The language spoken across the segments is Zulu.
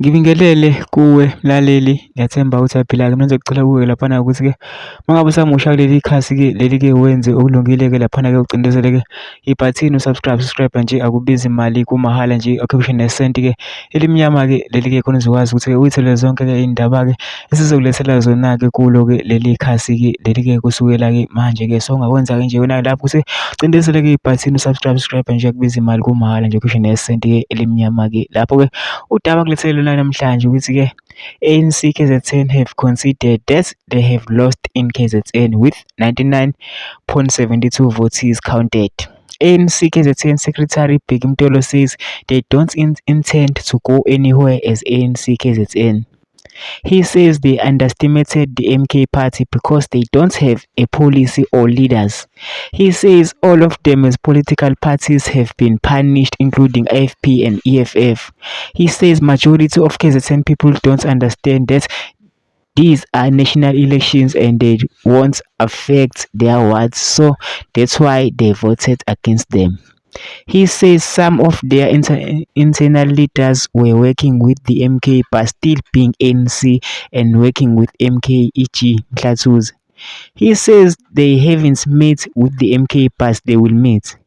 Ngibingelele kuwe mlaleli, ngiyathemba ukuthi uyaphila-ke. Mina engizocela kuwe laphana ukuthi-ke uma ngabe usamusha kuleli khasi-ke leli-ke wenze okulungile-ke laphana-ke ucindezele-ke ibhathini subscribe nje, akubizi imali, kumahhala nje, akhiphe nesenti-ke elimnyama-ke leli-ke khona uzokwazi ukuthi-ke uyithole zonke-ke iy'ndaba-ke esizokulethela zona-ke kulo-ke leli khasi-ke leli-ke kusukela-ke manje-ke. So ongakwenza-ke nje wena lapho ukuthi ucindezeleke ibhathini subscribe nje, akubizi imali, kumahhala nje, ukhiphe nesenti-ke elimnyama-ke. Lapho-ke udaba kulethele lona namhlanje ukuthi-ke ANC KZN have conceded that they have lost in KZN with 99.72 votes counted. ANC KZN Secretary Bheki Mtolo says they don't intend to go anywhere as ANC KZN. He says they underestimated the MK party because they don't have a policy or leaders. He says all of them as political parties have been punished, including AFP and EFF. He says majority of KZN people don't understand that these are national elections and they won't affect their wards, so that's why they voted against them. He says some of their internal leaders were working with the MK but still being ANC and working with MK, e.g. Mhlathuze. He says they haven't met with the MK but they will meet.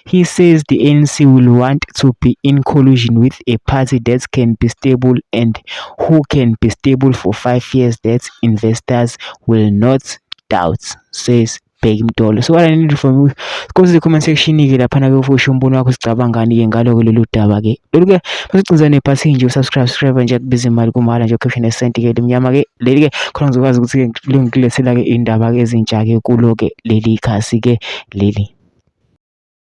He says the ANC will want to be in collusion with a party that can be stable and who can be stable for 5 years that investors will not doubt, says Bheki Mtolo. So what I need from you, go to the comment section-ke laphana-ke ufusho umbono wakho, sicabangani-ke ngalo-ke lolu daba-ke. Lolu-ke masicinza nebhathini nje subscribe nje, akubizi imali, kumahhala nje, ukhiphe nesenti-ke elimnyama-ke leli-ke khona ngizokwazi ukuthi-ke ngilethela-ke iy'ndaba-ke ezintsha-ke kulo-ke leli khasi-ke leli.